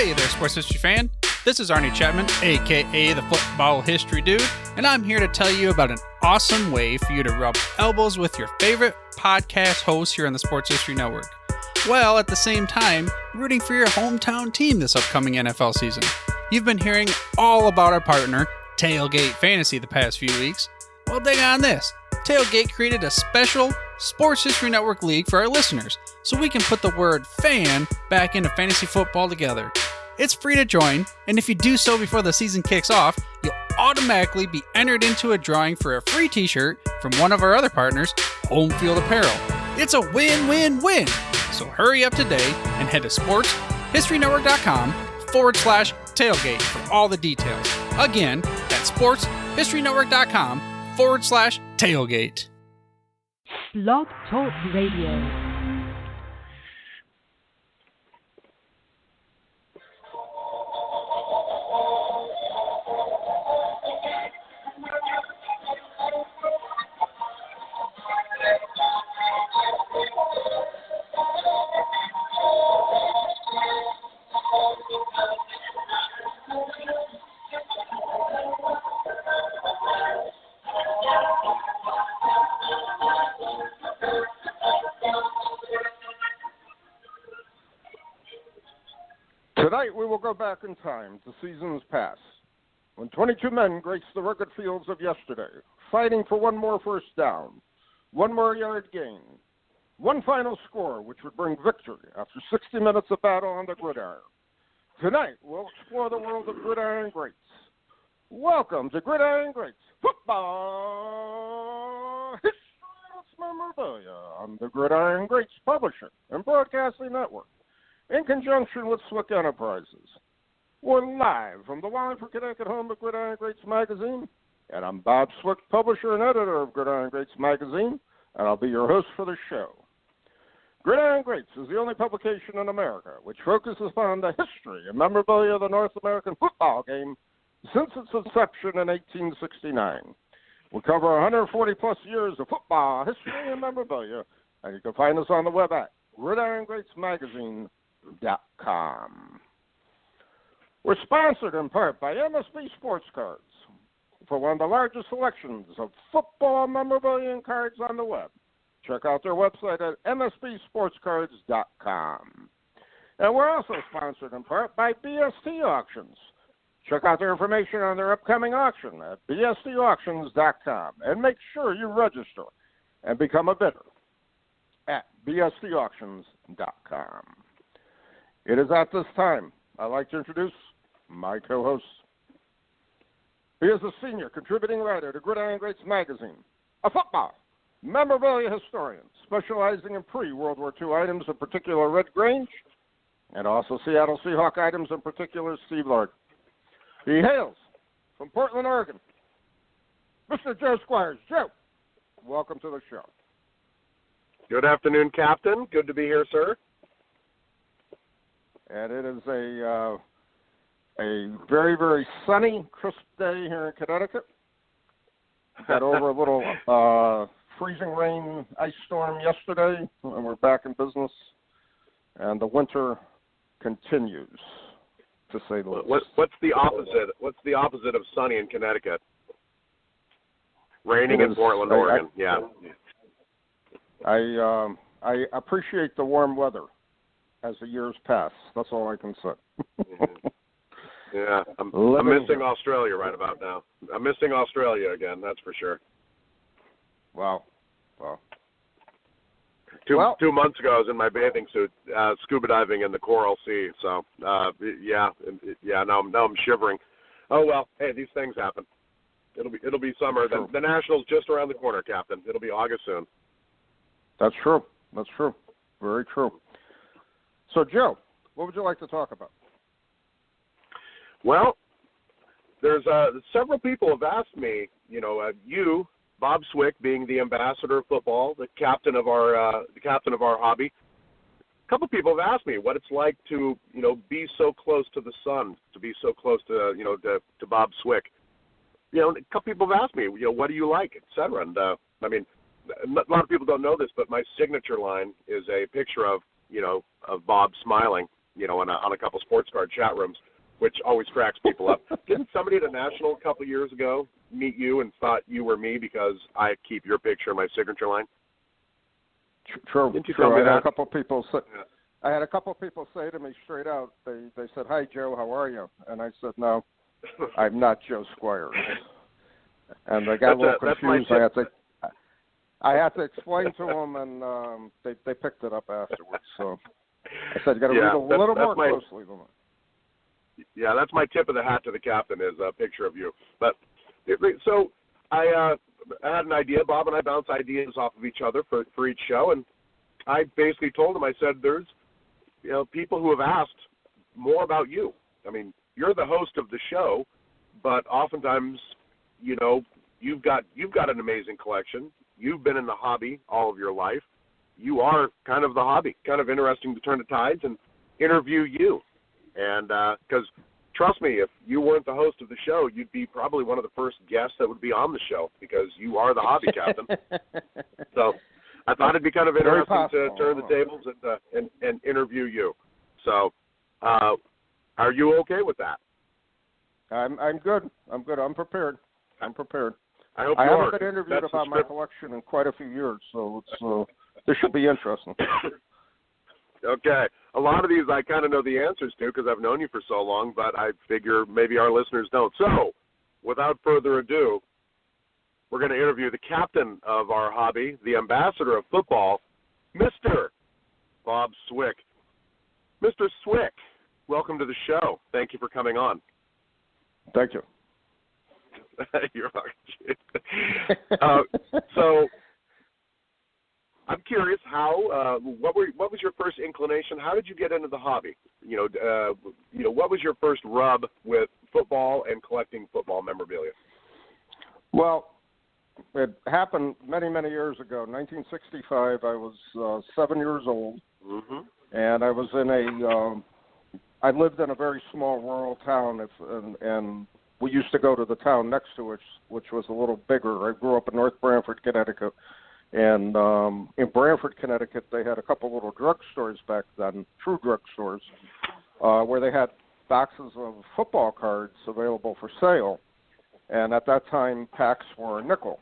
Hey there, sports history fan. This is Arnie Chapman, aka the Football History Dude, and I'm here to tell you about an awesome way for you to rub elbows with your favorite podcast hosts here on the Sports History Network, while at the same time rooting for your hometown team this upcoming NFL season. You've been hearing all about our partner, Tailgate Fantasy, the past few weeks. Well, dig on this. Tailgate created a special Sports History Network league for our listeners, so we can put the word fan back into fantasy football together. It's free to join, and if you do so before the season kicks off, you'll automatically be entered into a drawing for a free t-shirt from one of our other partners, Home Field Apparel. It's a win-win-win! So hurry up today and head to sportshistorynetwork.com/tailgate for all the details. Again, that's sportshistorynetwork.com/tailgate. Blog Talk Radio. Tonight we will go back in time to seasons past, when 22 men graced the rugged fields of yesterday, fighting for one more first down, one more yard gain, one final score which would bring victory after 60 minutes of battle on the gridiron. Tonight we'll explore the world of Gridiron Greats. Welcome to Gridiron Greats Football History and its Memorabilia on the Gridiron Greats Publishing and Broadcasting Network, in conjunction with Swick Enterprises. We're live from the Wallingford, Connecticut home of Gridiron Greats magazine, and I'm Bob Swick, publisher and editor of Gridiron Greats magazine, and I'll be your host for the show. Gridiron Greats is the only publication in America which focuses on the history and memorabilia of the North American football game since its inception in 1869. We cover 140-plus years of football history and memorabilia, and you can find us on the web at GridironGreatsMagazine.com. We're sponsored in part by MSB Sports Cards for one of the largest selections of football memorabilia and cards on the web. Check out their website at msbsportscards.com. And we're also sponsored in part by BST Auctions. Check out their information on their upcoming auction at bstauctions.com and make sure you register and become a bidder at bstauctions.com. It is at this time I'd like to introduce my co-host. He is a senior contributing writer to Gridiron Greats magazine, a football memorabilia historian specializing in pre-World War II items, in particular Red Grange, and also Seattle Seahawk items, in particular Steve Lord. He hails from Portland, Oregon. Mr. Joe Squires. Joe, welcome to the show. Good afternoon, Captain. Good to be here, sir. And it is a very, very sunny, crisp day here in Connecticut. Got over a little freezing rain ice storm yesterday, and we're back in business. And the winter continues, to say the least. What's the opposite? What's the opposite of sunny in Connecticut? Raining in Portland, Oregon. I appreciate the warm weather as the years pass. That's all I can say. Yeah, I'm missing Australia right about now. I'm missing Australia again, that's for sure. Wow. 2 months ago, I was in my bathing suit, scuba diving in the Coral Sea. So, now I'm shivering. Oh well, hey, these things happen. It'll be summer. The Nationals just around the corner, Captain. It'll be August soon. That's true. Very true. So, Joe, what would you like to talk about? Well, there's several people have asked me. You, Bob Swick, being the ambassador of football, the captain of our hobby. A couple people have asked me what it's like to be so close to the sun, to be so close to to Bob Swick. A couple people have asked me, what do you like, et cetera. And a lot of people don't know this, but my signature line is a picture of Bob smiling, on a couple sports card chat rooms, which always cracks people up. Didn't somebody at a national a couple years ago meet you and thought you were me because I keep your picture in my signature line? True. Didn't you True. tell me I had that? a couple people say, I had a couple people say to me straight out. They said, "Hi Joe, how are you?" And I said, "No, I'm not Joe Squires." And they got a little confused. I had to explain to them, and they picked it up afterwards. So I said, "You got to read a little more closely than that." Yeah, that's my tip of the hat to the captain is a picture of you. But so I had an idea. Bob and I bounce ideas off of each other for each show, and I basically told him, I said, "There's people who have asked more about you. I mean, you're the host of the show, but oftentimes, you've got an amazing collection. You've been in the hobby all of your life. You are kind of the hobby. Kind of interesting to turn the tides and interview you. And because trust me, if you weren't the host of the show, you'd be probably one of the first guests that would be on the show because you are the hobby captain. So I thought it'd be kind of interesting to turn the tables and interview you. So are you okay with that? I'm good. I'm prepared. I hope I you haven't are. been interviewed about my collection in quite a few years, so this should be interesting. Okay. A lot of these I kind of know the answers to because I've known you for so long, but I figure maybe our listeners don't. So, without further ado, we're going to interview the captain of our hobby, the ambassador of football, Mr. Bob Swick. Mr. Swick, welcome to the show. Thank you for coming on. Thank you. You're welcome. So, I'm curious how. What was your first inclination? How did you get into the hobby? What was your first rub with football and collecting football memorabilia? Well, it happened many years ago. 1965. I was 7 years old, and I was in I lived in a very small rural town, and we used to go to the town next to it, which was a little bigger. I grew up in North Branford, Connecticut. And in Branford, Connecticut, they had a couple little drugstores back then, true drugstores, where they had boxes of football cards available for sale. And at that time, packs were a nickel.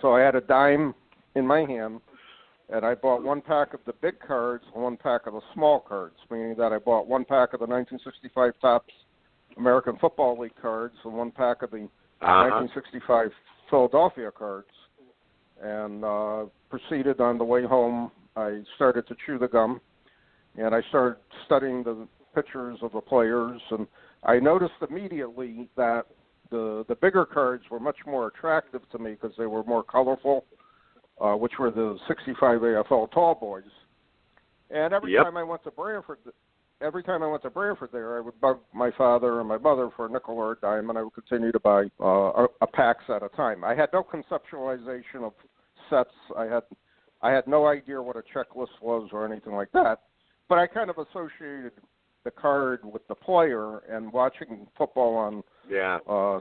So I had a dime in my hand, and I bought one pack of the big cards and one pack of the small cards, meaning that I bought one pack of the 1965 Topps American Football League cards and one pack of the 1965 Philadelphia cards. And proceeded on the way home. I started to chew the gum, and I started studying the pictures of the players, and I noticed immediately that the bigger cards were much more attractive to me because they were more colorful, which were the 65 AFL Tall Boys. And every time I went to Branford there, I would bug my father and my mother for a nickel or a dime, and I would continue to buy a packs at a time. I had no conceptualization of sets. I had no idea what a checklist was or anything like that, but I kind of associated the card with the player, and watching football on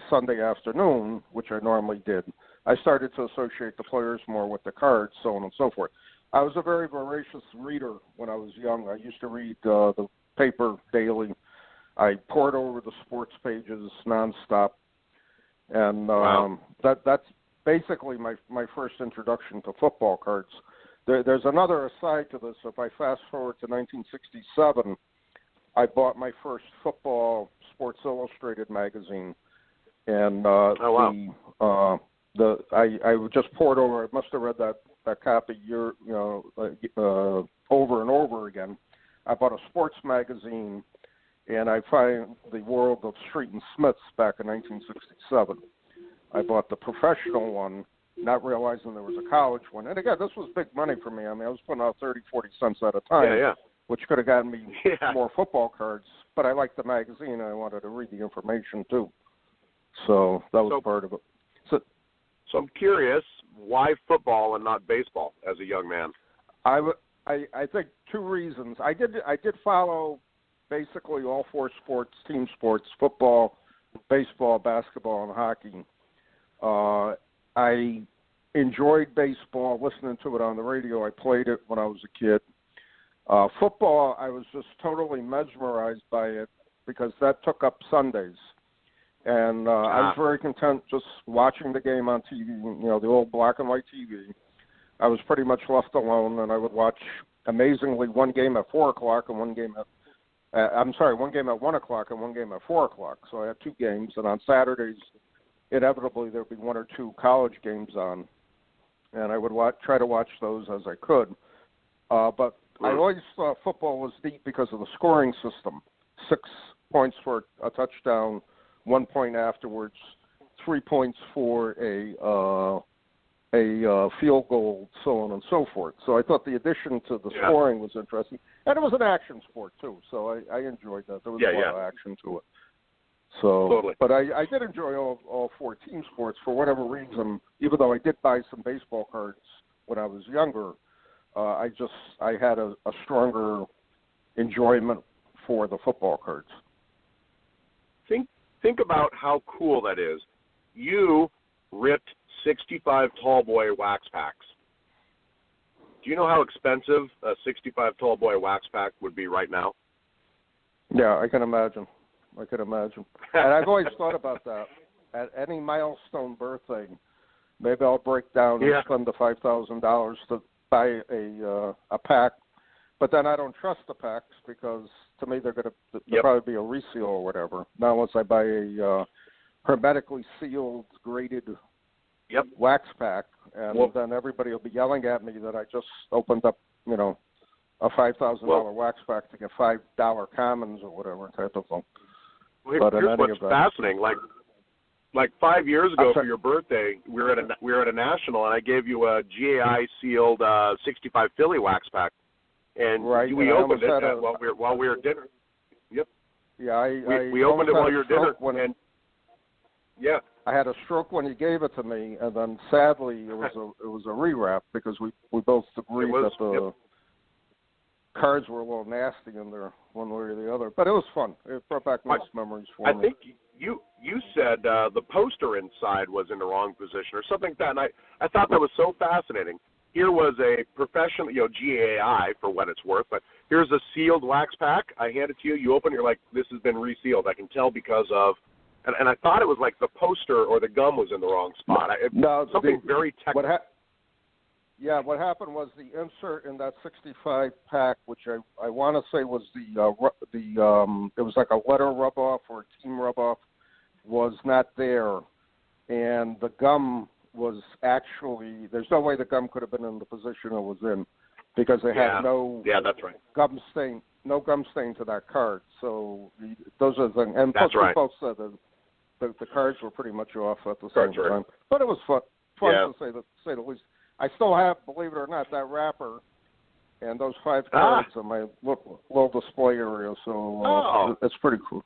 Sunday afternoon, which I normally did, I started to associate the players more with the cards, so on and so forth. I was a very voracious reader when I was young. I used to read the paper daily. I pored over the sports pages nonstop, and that's basically my first introduction to football cards. There's another aside to this. If I fast forward to 1967, I bought my first football Sports Illustrated magazine, and I just pored over. I must have read that copy over and over again. I bought a sports magazine, and I find the World of Street and Smiths back in 1967. I bought the professional one, not realizing there was a college one. And again, this was big money for me. I mean, I was putting out 30, 40 cents at a time, which could have gotten me more football cards. But I liked the magazine, and I wanted to read the information too. So that was part of it. So I'm curious, why football and not baseball as a young man? I think two reasons. I did follow basically all four sports, team sports: football, baseball, basketball, and hockey. I enjoyed baseball, listening to it on the radio. I played it when I was a kid. Football, I was just totally mesmerized by it because that took up Sundays. And I was very content just watching the game on TV, the old black and white TV. I was pretty much left alone, and I would watch, amazingly, one game at 4 o'clock and one game at 1 o'clock and one game at 4 o'clock. So I had 2 games, and on Saturdays, inevitably, there would be 1 or 2 college games on, and I would try to watch those as I could. But I always thought football was neat because of the scoring system. 6 points for a touchdown, 1 point afterwards, 3 points for a field goal, so on and so forth. So I thought the addition to the scoring was interesting. And it was an action sport, too, so I enjoyed that. There was a lot of action to it. So, totally. But I did enjoy all 4 team sports for whatever reason, even though I did buy some baseball cards when I was younger. I had a stronger enjoyment for the football cards. Think about how cool that is. You ripped 65 tall boy wax packs. Do you know how expensive a 65 tall boy wax pack would be right now? Yeah, I can imagine. And I've always thought about that. At any milestone birthday, maybe I'll break down and spend the $5,000 to buy a pack. But then I don't trust the packs because to me they'll probably be a reseal or whatever. Not unless I buy a hermetically sealed, graded wax pack, and then everybody will be yelling at me that I just opened up, a $5,000 wax pack to get $5 commons or whatever type of thing. Well, here's what's fascinating. Like 5 years ago for your birthday, we were at a national, and I gave you a GAI sealed 65 Philly wax pack, and we opened it while we were at dinner. Yep. Yeah, we opened it while you were at dinner, I had a stroke when you gave it to me, and then sadly it was a rewrap because we both agreed that the cards were a little nasty in there one way or the other. But it was fun. It brought back nice memories for me. I think you said the poster inside was in the wrong position or something like that, and I thought that was so fascinating. Here was a professional, GAI for what it's worth, but here's a sealed wax pack. I hand it to you. You open it, you're like, this has been resealed. I can tell because of, and I thought it was like the poster or the gum was in the wrong spot. Something very technical. What happened was the insert in that 65 pack, which I want to say was it was like a letter rub off or a team rub off, was not there, and the gum was actually, there's no way the gum could have been in the position it was in because it had that's right. gum stain to that card. So those are the things. And plus we both said that the cards were pretty much off at the same time. But it was fun to say the least. I still have, believe it or not, that wrapper and those 5 cards in my little display area. So it's pretty cool.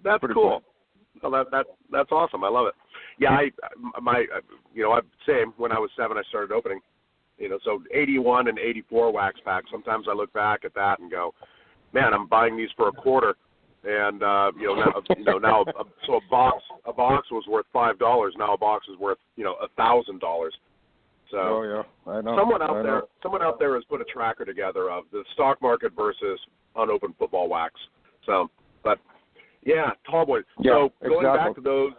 That's pretty cool. Well, that's awesome. I love it. Yeah, same. When I was 7, I started opening. So 81 and 84 wax packs. Sometimes I look back at that and go, man, I'm buying these for $0.25. And now so a box was worth $5. Now a box is worth $1,000. So I know. Someone out there has put a tracker together of the stock market versus unopened football wax. So, but yeah, tall boys. Yeah, so going back to those.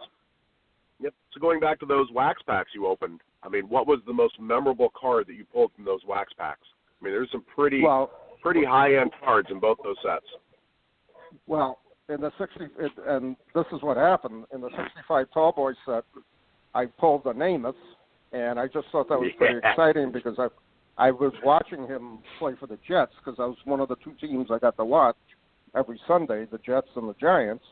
Yep. So going back to those wax packs you opened, I mean, what was the most memorable card that you pulled from those wax packs? I mean, there's some pretty high-end cards in both those sets. Well, in the 60, and this is what happened in the 65 tall boy set. I pulled the Namath, and I just thought that was pretty exciting because I was watching him play for the Jets because I was one of the 2 teams I got to watch every Sunday, the Jets and the Giants.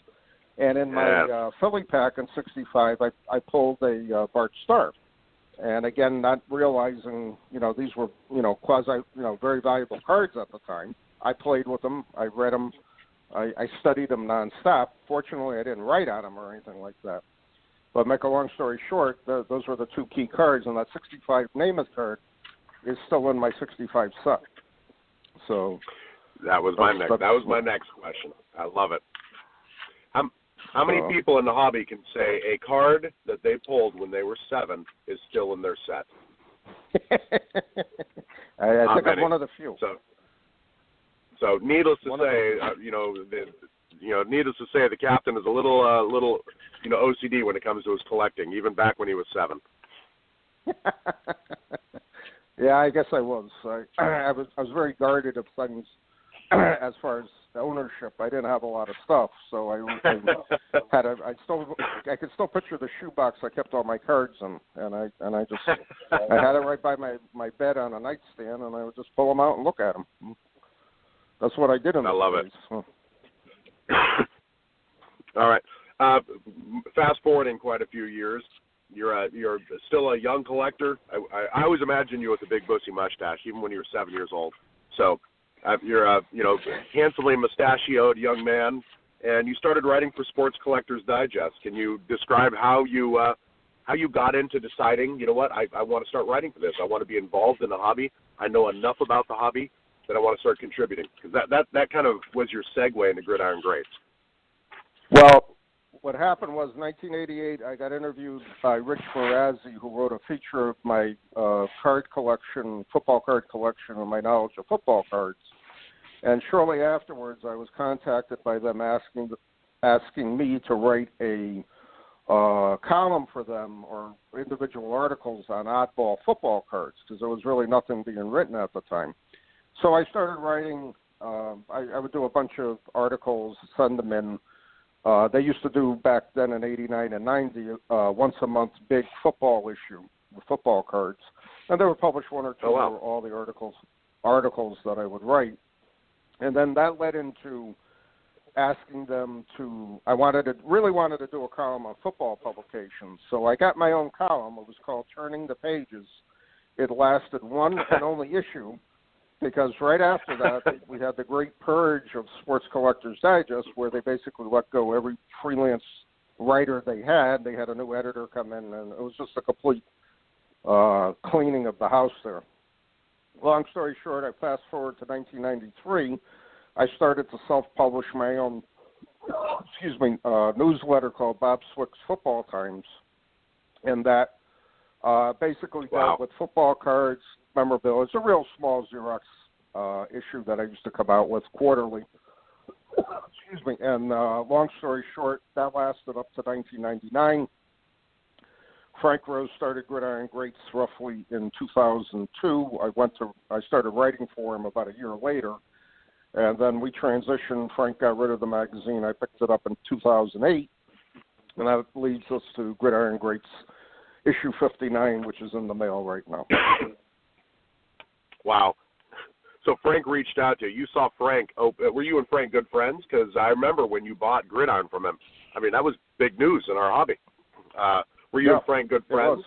And in my Philly pack in 65, I pulled a Bart Starr. And again, not realizing, these were, quasi, very valuable cards at the time. I played with them. I read them. I studied them nonstop. Fortunately, I didn't write on them or anything like that. But make a long story short, those were the 2 key cards, and that 65 Namath card is still in my 65 set. So that was my next question. I love it. How many people in the hobby can say a card that they pulled when they were 7 is still in their set? I think I'm one of the few. So, So needless to say, needless to say, the captain is a little OCD when it comes to his collecting, even back when he was 7. Yeah, I guess I was. I was very guarded of things as far as ownership. I didn't have a lot of stuff, so I could still picture the shoebox I kept all my cards in, and I had it right by my bed on a nightstand, and I would just pull them out and look at them. That's what I did in the I love days. it. All right. Fast forwarding quite a few years, you're still a young collector. I always imagine you with a big bushy mustache, even when you were 7 years old. So you're a handsomely mustachioed young man, and you started writing for Sports Collectors Digest. Can you describe how you got into deciding, you know what, I want to start writing for this. I want to be involved in the hobby. I know enough about the hobby that I want to start contributing. Because that kind of was your segue into Gridiron Greats. Well, what happened was 1988, I got interviewed by Rich Marazzi, who wrote a feature of my football card collection, and my knowledge of football cards. And shortly afterwards, I was contacted by them asking me to write a column for them, or individual articles on oddball football cards, because there was really nothing being written at the time. So I started writing. I would do a bunch of articles, send them in. They used to do back then in 89 and 90 once a month big football issue with football cards, and they would publish one or two or all the articles that I would write, and then that led into asking them to. I really wanted to do a column on football publications, so I got my own column. It was called Turning the Pages. It lasted one and only issue, because right after that, we had the great purge of Sports Collectors Digest, where they basically let go every freelance writer they had. They had a new editor come in, and it was just a complete cleaning of the house there. Long story short, I fast forward to 1993. I started to self-publish my own, newsletter called Bob Swick's Football Times, and that basically dealt with football cards, memorabilia. It's a real small Xerox issue that I used to come out with quarterly. And long story short, that lasted up to 1999. Frank Rose started Gridiron Greats roughly in 2002. I started writing for him about a year later, and then we transitioned. Frank got rid of the magazine. I picked it up in 2008, and that leads us to Gridiron Greats issue 59, which is in the mail right now. Wow. So Frank reached out to you. You saw Frank. Were you and Frank good friends? Because I remember when you bought Gridiron from him. I mean, that was big news in our hobby. Were you and Frank good friends?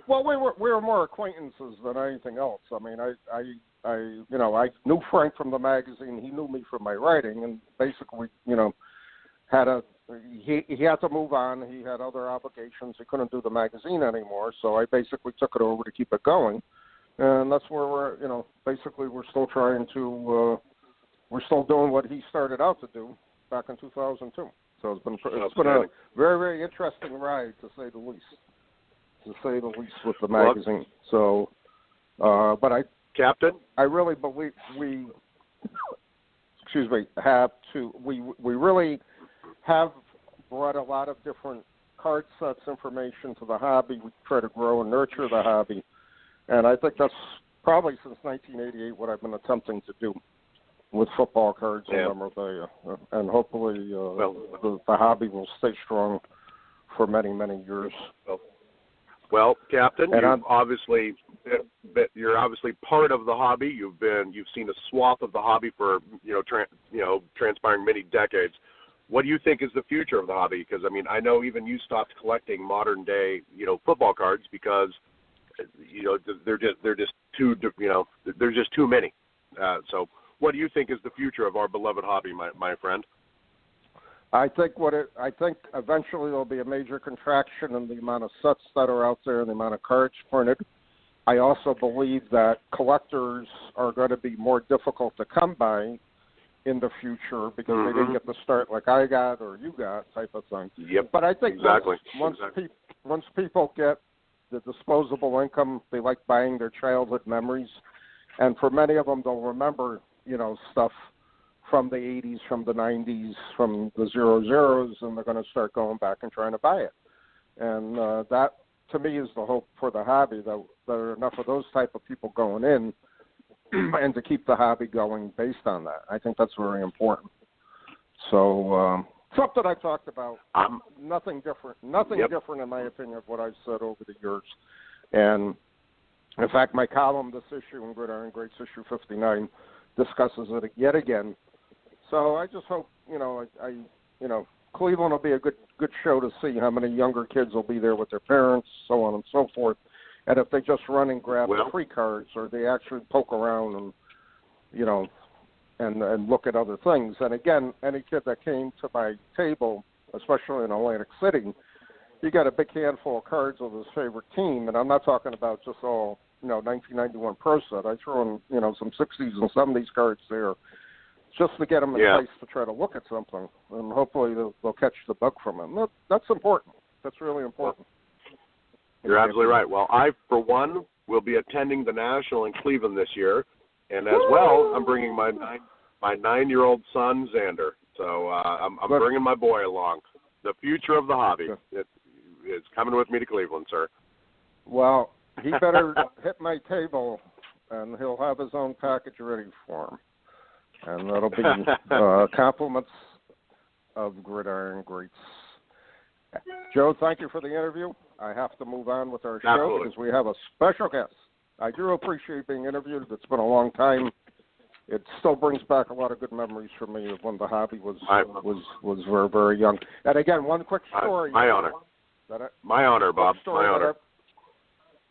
Well, we were more acquaintances than anything else. I mean, I knew Frank from the magazine. He knew me from my writing, and basically, he had to move on. He had other obligations. He couldn't do the magazine anymore, so I basically took it over to keep it going. And that's where we're still trying to, we're still doing what he started out to do back in 2002. So it's been a very, very interesting ride, to say the least. With the magazine. So, but Captain, I really believe we really have brought a lot of different card sets, information to the hobby. We try to grow and nurture the hobby. And I think that's probably since 1988 what I've been attempting to do with football cards and memorabilia. And hopefully the hobby will stay strong for many, many years. Well, Captain, you're obviously part of the hobby. You've seen a swath of the hobby for transpiring many decades. What do you think is the future of the hobby? Because I know even you stopped collecting modern day football cards because they're just too many. So what do you think is the future of our beloved hobby, my friend? I think eventually there'll be a major contraction in the amount of sets that are out there and the amount of cards printed. I also believe that collectors are going to be more difficult to come by in the future because they didn't get the start like I got or you got type of thing. Yep. But I think once people get the disposable income, they like buying their childhood memories. And for many of them, they'll remember stuff from the 80s, from the 90s, from the 00s, and they're going to start going back and trying to buy it. And that, to me, is the hope for the hobby, that there are enough of those type of people going in and to keep the hobby going based on that. I think that's very important. So something I talked about, nothing different in my opinion of what I've said over the years. And, in fact, my column this issue in Gridiron Greats, issue 59, discusses it yet again. So I just hope, Cleveland will be a good show to see how many younger kids will be there with their parents, so on and so forth. And if they just run and grab the free cards, or they actually poke around and, and look at other things. And again, any kid that came to my table, especially in Atlantic City, he got a big handful of cards of his favorite team. And I'm not talking about just all, 1991 Pro Set. I threw in, some 60s and 70s cards there, just to get them in place to try to look at something, and hopefully they'll catch the bug from it. That's important. That's really important. You're absolutely right. Well, I, for one, will be attending the National in Cleveland this year, and as well, I'm bringing my 9-year-old son, Xander. So I'm bringing my boy along. The future of the hobby is coming with me to Cleveland, sir. Well, he better hit my table, and he'll have his own package ready for him. And that'll be compliments of Gridiron Greats. Joe, thank you for the interview. I have to move on with our show because we have a special guest. I do appreciate being interviewed. It's been a long time. It still brings back a lot of good memories for me of when the hobby was very, very young. And again, one quick story. My honor. My honor, Bob. My honor.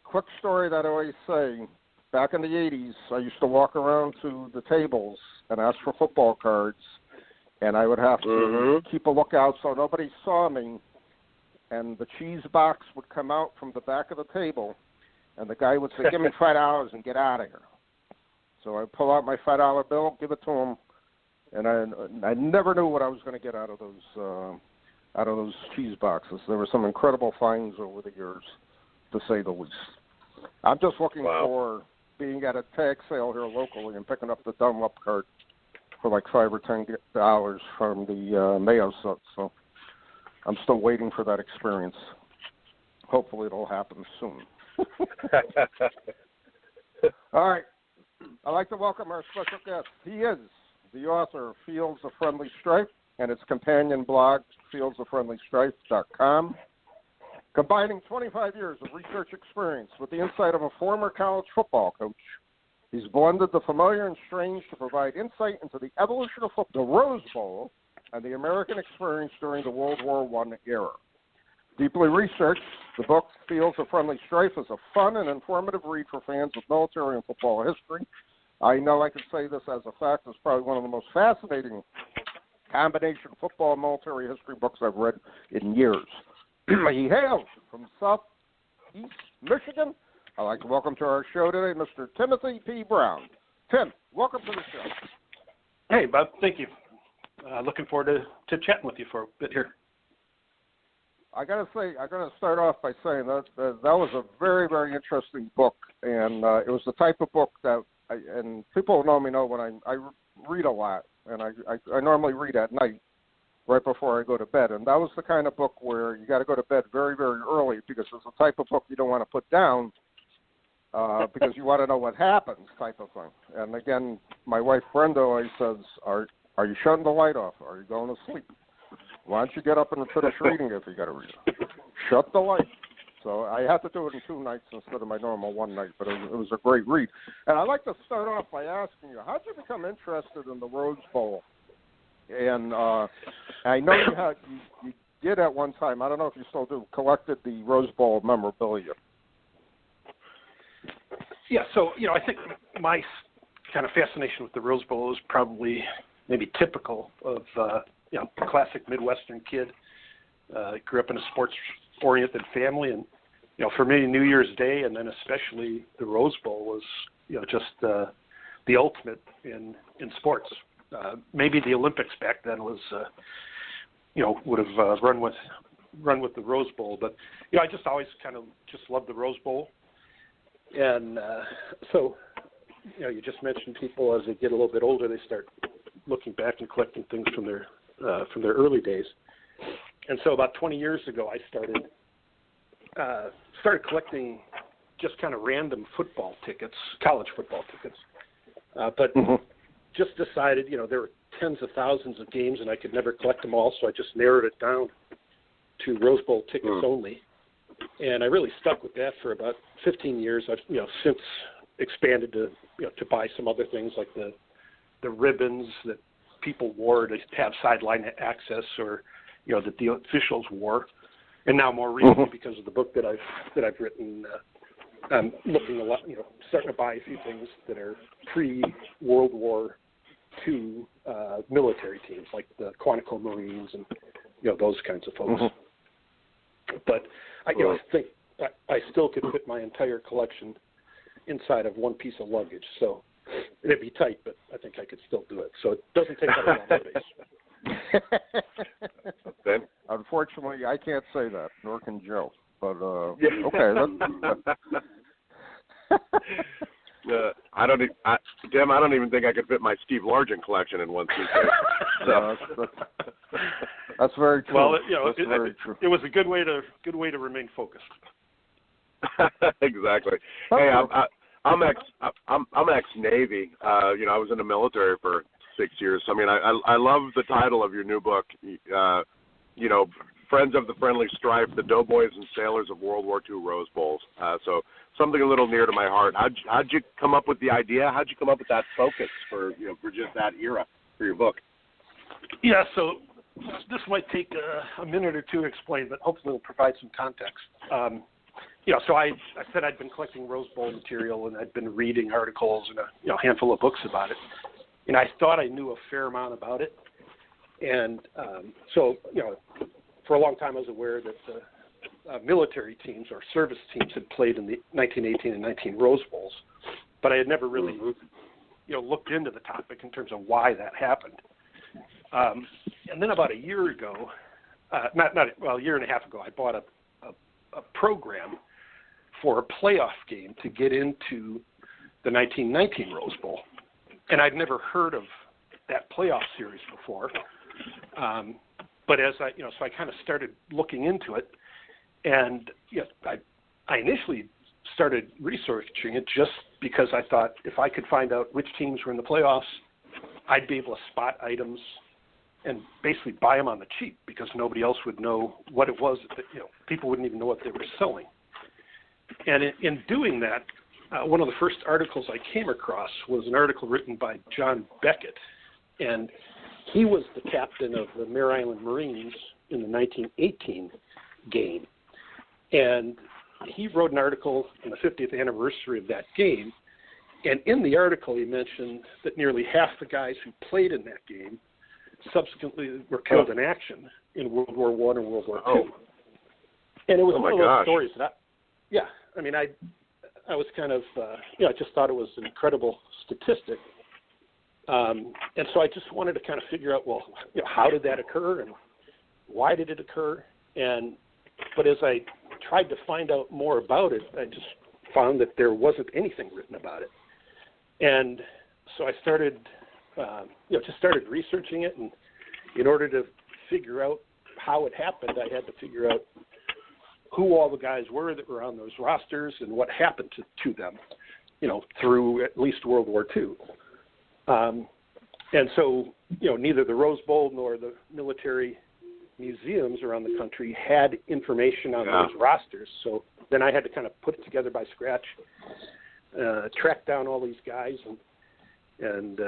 Quick story that I always say. Back in the 80s, I used to walk around to the tables and ask for football cards, and I would have to keep a lookout so nobody saw me, and the cheese box would come out from the back of the table, and the guy would say, "Give me $5 and get out of here." So I'd pull out my $5 bill, give it to him, and I never knew what I was going to get out of those cheese boxes. There were some incredible finds over the years, to say the least. I'm just looking for being at a tag sale here locally and picking up the Dunlop card for like $5 or $10 from the Mayo set. So I'm still waiting for that experience. Hopefully it'll happen soon. All right. I'd like to welcome our special guest. He is the author of Fields of Friendly Strife and its companion blog, fieldsofriendlystrife.com. Combining 25 years of research experience with the insight of a former college football coach, he's blended the familiar and strange to provide insight into the evolution of football, the Rose Bowl, and the American experience during the World War I era. Deeply researched, the book Fields of Friendly Strife is a fun and informative read for fans of military and football history. I know I can say this as a fact. It's probably one of the most fascinating combination football and military history books I've read in years. He hails from Southeast Michigan. I'd like to welcome to our show today Mr. Timothy P. Brown. Tim, welcome to the show. Hey, Bob. Thank you. Looking forward to chatting with you for a bit here. I got to start off by saying that was a very, very interesting book, and it was the type of book that, and people who know me know when I read a lot, and I normally read at night, right before I go to bed. And that was the kind of book where you got to go to bed very, very early because it's the type of book you don't want to put down because you want to know what happens type of thing. And again, my wife Brenda always says, are you shutting the light off? Are you going to sleep? Why don't you get up and finish reading if you got to read it? Shut the light. So I had to do it in 2 nights instead of my normal 1 night, but it was a great read. And I'd like to start off by asking you, how did you become interested in the Rose Bowl? And I know you did at one time, I don't know if you still do, collected the Rose Bowl memorabilia. Yeah, so, I think my kind of fascination with the Rose Bowl is probably maybe typical of, classic Midwestern kid. Grew up in a sports-oriented family, and, for me, New Year's Day and then especially the Rose Bowl was, just the ultimate in sports. Maybe the Olympics back then was, would have run with the Rose Bowl. But, I just always kind of just loved the Rose Bowl. And so you just mentioned people as they get a little bit older, they start looking back and collecting things from their early days. And so about 20 years ago, I started collecting just kind of random football tickets, college football tickets. But just decided, there were tens of thousands of games and I could never collect them all, so I just narrowed it down to Rose Bowl tickets only. And I really stuck with that for about 15 years. I've since expanded to buy some other things like the ribbons that people wore to have sideline access, or that the officials wore. And now more recently, because of the book that I've written, I'm looking a lot, starting to buy a few things that are pre-World War II military teams, like the Quantico Marines and those kinds of folks. But I think I still could fit my entire collection inside of one piece of luggage. So it'd be tight, but I think I could still do it. So it doesn't take up a lot of space. Unfortunately, I can't say that, nor can Joe. But okay, Tim, I don't even think I could fit my Steve Largent collection in one suitcase. So. That's very true. Well, it was a good way to remain focused. Exactly. Hey, I'm ex-Navy. I was in the military for 6 years. I mean, I love the title of your new book. Friends of the Friendly Strife, the Doughboys and Sailors of World War II Rose Bowls. So something a little near to my heart. How'd you come up with the idea? How'd you come up with that focus for just that era for your book? Yeah, so this might take a minute or two to explain, but hopefully it'll provide some context. So I said I'd been collecting Rose Bowl material, and I'd been reading articles and a handful of books about it, and I thought I knew a fair amount about it. And so for a long time I was aware that the military teams or service teams had played in the 1918 and 19 Rose Bowls, but I had never really looked into the topic in terms of why that happened. And then about a year ago, a year and a half ago, I bought a program for a playoff game to get into the 1919 Rose Bowl. And I'd never heard of that playoff series before. But as I kind of started looking into it, and I initially started researching it just because I thought if I could find out which teams were in the playoffs, I'd be able to spot items and basically buy them on the cheap because nobody else would know what it was. People wouldn't even know what they were selling. And in doing that, one of the first articles I came across was an article written by John Beckett, and he was the captain of the Mare Island Marines in the 1918 game. And he wrote an article on the 50th anniversary of that game, and in the article he mentioned that nearly half the guys who played in that game subsequently were killed in action in World War I and World War II. And it was one of those stories that I was kind of, I just thought it was an incredible statistic. And so I just wanted to kind of figure out, how did that occur and why did it occur? But as I tried to find out more about it, I just found that there wasn't anything written about it. And so I started, just started researching it. And in order to figure out how it happened, I had to figure out who all the guys were that were on those rosters and what happened to them, through at least World War II. And so, neither the Rose Bowl nor the military museums around the country had information on those rosters. So then I had to kind of put it together by scratch, track down all these guys. And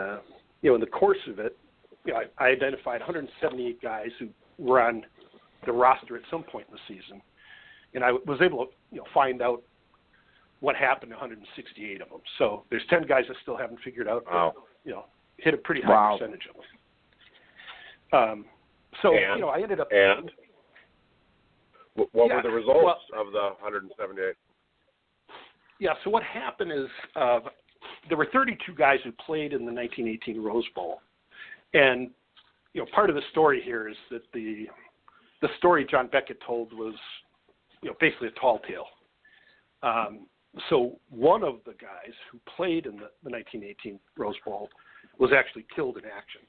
in the course of it, I identified 178 guys who were on the roster at some point in the season. And I was able to, find out what happened to 168 of them. So there's 10 guys I still haven't figured out. Wow. Hit a pretty high percentage of them. I ended up. And what were the results of the 178? Yeah. So what happened is there were 32 guys who played in the 1918 Rose Bowl, and part of the story here is that the story John Beckett told was basically a tall tale. So one of the guys who played in the 1918 Rose Bowl was actually killed in action.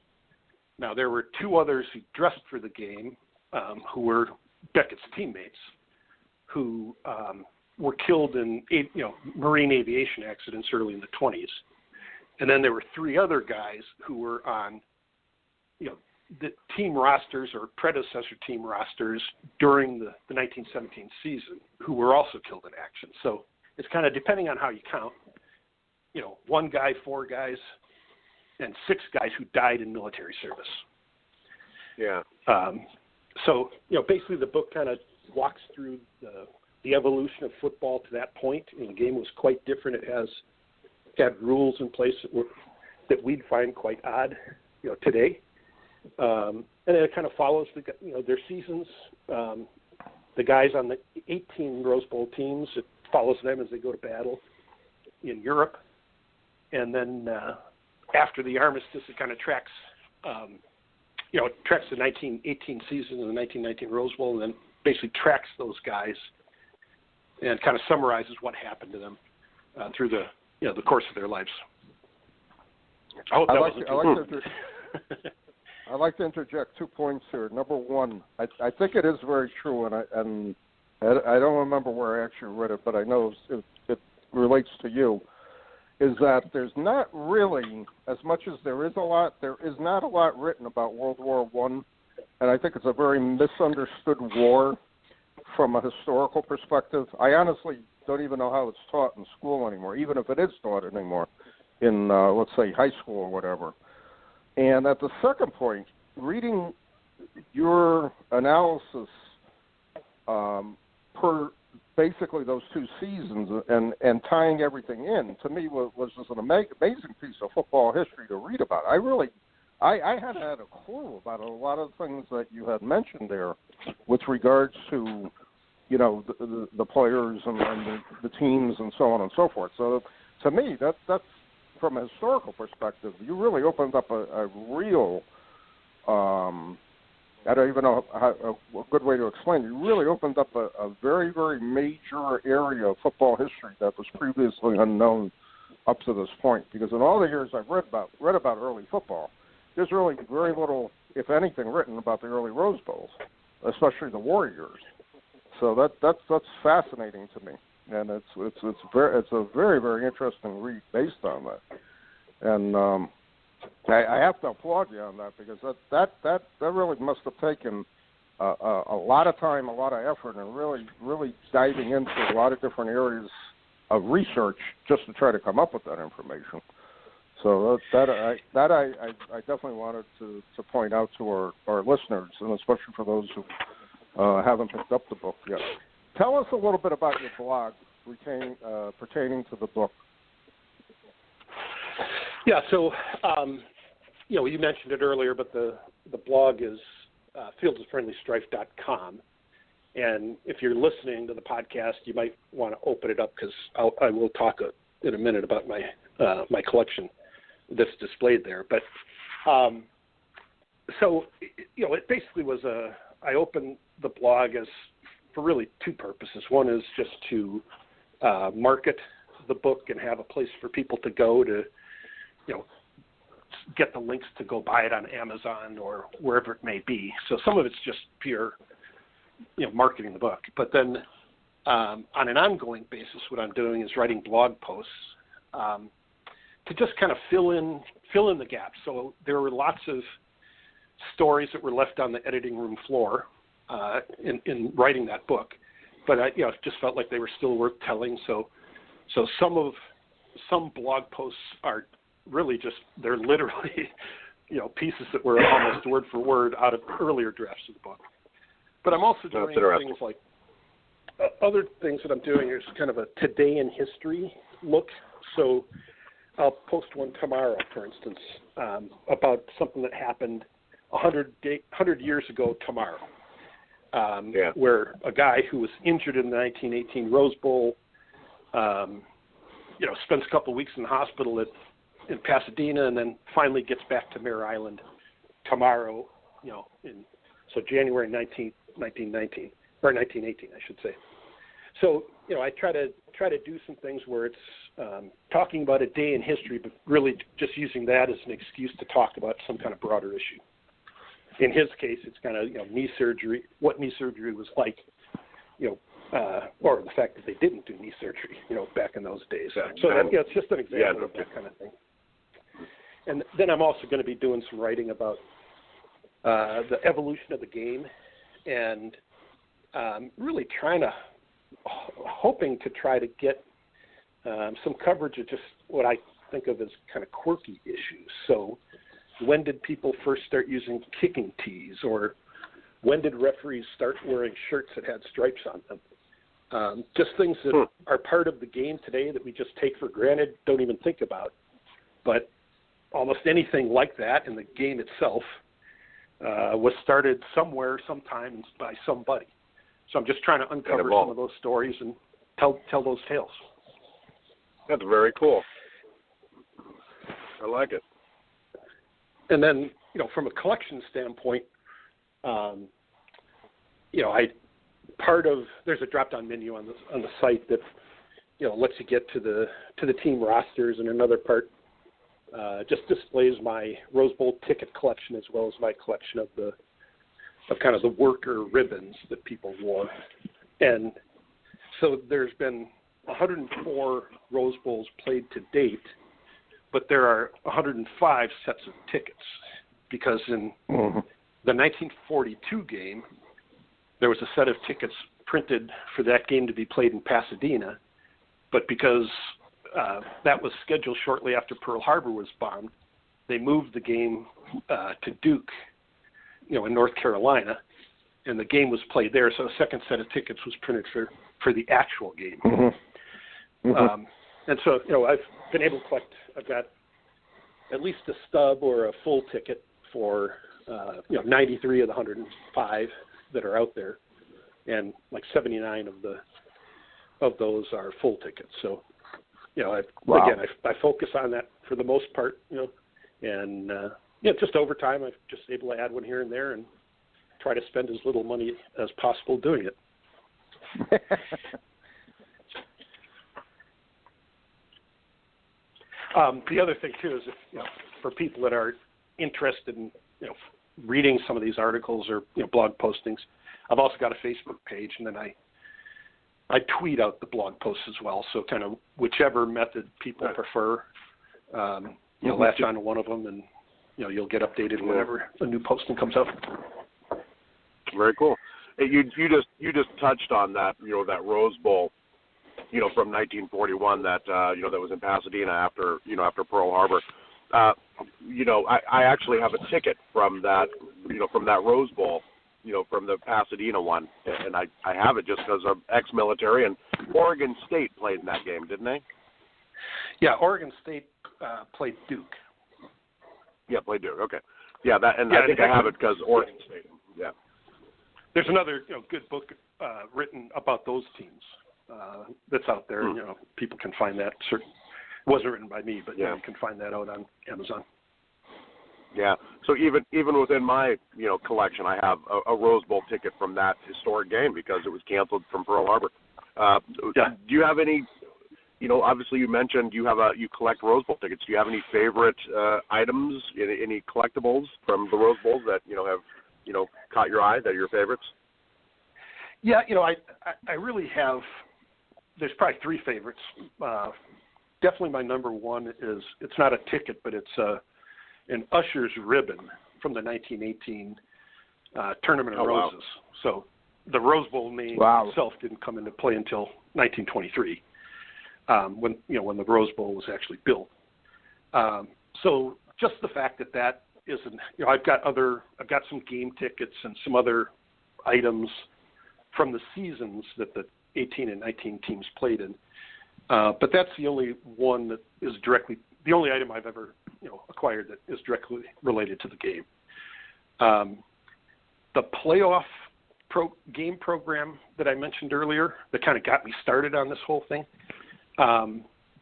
Now, there were two others who dressed for the game who were Beckett's teammates who were killed in marine aviation accidents early in the 20s. And then there were three other guys who were on the team rosters or predecessor team rosters during the 1917 season who were also killed in action. So it's kind of depending on how you count, one guy, four guys, and six guys who died in military service. Yeah. So basically the book kind of walks through the evolution of football to that point. The game was quite different. It had rules in place that we'd find quite odd, today. And then it kind of follows their seasons. The guys on the 18 Rose Bowl teams, it follows them as they go to battle in Europe. And then after the armistice, it kind of tracks, tracks the 1918 season and the 1919 Rose Bowl, and then basically tracks those guys and kind of summarizes what happened to them through the course of their lives. I hope that wasn't too I'd like to interject 2 points here. Number one, I think it is very true, and I don't remember where I actually read it, but I know it relates to you, is that there's not really, as much as there is not a lot written about World War I, and I think it's a very misunderstood war from a historical perspective. I honestly don't even know how it's taught in school anymore, even if it is taught anymore in, let's say, high school or whatever. And at the second point, reading your analysis per basically those two seasons and tying everything in, to me was just an amazing piece of football history to read about. I hadn't had a clue about a lot of things that you had mentioned there with regards to, the players and the teams and so on and so forth. So to me, that's from a historical perspective, you really opened up a real, I don't even know a good way to explain it. You really opened up a very, very major area of football history that was previously unknown up to this point. Because in all the years I've read about early football, there's really very little, if anything, written about the early Rose Bowls, especially the war years. So that's fascinating to me. And it's a very, very interesting read based on that, and I have to applaud you on that, because that really must have taken a lot of time, a lot of effort, and really diving into a lot of different areas of research just to try to come up with that information. So I definitely wanted to point out to our listeners, and especially for those who haven't picked up the book yet. Tell us a little bit about your blog pertaining to the book. Yeah, so you mentioned it earlier, but the blog is fieldsofriendlystrife.com. And if you're listening to the podcast, you might want to open it up, because I will talk in a minute about my collection that's displayed there. But so it basically was I opened the blog for really two purposes. One is just to market the book and have a place for people to go to, get the links to go buy it on Amazon or wherever it may be. So some of it's just pure, marketing the book. But then on an ongoing basis, what I'm doing is writing blog posts to just kind of fill in the gaps. So there were lots of stories that were left on the editing room floor in writing that book, but I just felt like they were still worth telling. So some blog posts are really they're literally pieces that were almost word for word out of earlier drafts of the book. But I'm also doing things like other things that I'm doing is kind of a today in history look. So I'll post one tomorrow, for instance, about something that happened 100 years ago tomorrow, where a guy who was injured in the 1918 Rose Bowl, spends a couple of weeks in the hospital in Pasadena, and then finally gets back to Mare Island tomorrow, so January 19th, 1919, or 1918, I should say. So, I try to do some things where it's talking about a day in history, but really just using that as an excuse to talk about some kind of broader issue. In his case, it's kind of knee surgery, what knee surgery was like, or the fact that they didn't do knee surgery, back in those days. So it's just an example of that kind of thing. And then I'm also going to be doing some writing about the evolution of the game, and really hoping to try to get some coverage of just what I think of as kind of quirky issues. So when did people first start using kicking tees, or when did referees start wearing shirts that had stripes on them? Just things that are part of the game today that we just take for granted, don't even think about. But almost anything like that in the game itself was started somewhere, sometime by somebody. So I'm just trying to uncover some of those stories and tell those tales. That's very cool. I like it. And then, from a collection standpoint, there's a drop-down menu on the site that, lets you get to the team rosters, and another part just displays my Rose Bowl ticket collection as well as my collection of kind of the worker ribbons that people wore. And so there's been 104 Rose Bowls played to date, but there are 105 sets of tickets, because in the 1942 game, there was a set of tickets printed for that game to be played in Pasadena, but because that was scheduled shortly after Pearl Harbor was bombed, they moved the game to Duke, in North Carolina, and the game was played there, so a second set of tickets was printed for the actual game. And so, I've been able to collect, I've got at least a stub or a full ticket for, 93 of the 105 that are out there, and like 79 of those are full tickets. So, again, I focus on that for the most part, and just over time, I'm just able to add one here and there and try to spend as little money as possible doing it. The other thing too is, if, for people that are interested in reading some of these articles or blog postings, I've also got a Facebook page, and then I tweet out the blog posts as well. So kind of whichever method people prefer, latch on to one of them, and you'll get updated whenever a new posting comes out. Very cool. Hey, you just touched on that, that Rose Bowl, from 1941 that that was in Pasadena after Pearl Harbor. I actually have a ticket from that Rose Bowl, from the Pasadena one, and I have it just because I'm ex-military, and Oregon State played in that game, didn't they? Yeah, Oregon State played Duke. Yeah, played Duke. Okay. Yeah, I think I have it because Oregon State. Yeah. There's another good book written about those teams that's out there. People can find that. It wasn't written by me, but you can find that out on Amazon. Yeah. So even within my collection, I have a Rose Bowl ticket from that historic game because it was canceled from Pearl Harbor. Do you have any? Obviously you mentioned you collect Rose Bowl tickets. Do you have any favorite items, any collectibles from the Rose Bowls that have caught your eye, that are your favorites? Yeah, I really have. There's probably three favorites. Definitely my number one is, it's not a ticket, but it's an Usher's ribbon from the 1918 Tournament of Roses. Wow. So the Rose Bowl name itself didn't come into play until 1923, when the Rose Bowl was actually built. So just the fact that isn't, I've got some game tickets and some other items from the seasons that the 18 and 19 teams played in. But that's the only one that is the only item I've ever acquired that is directly related to the game. The playoff game program that I mentioned earlier that kind of got me started on this whole thing,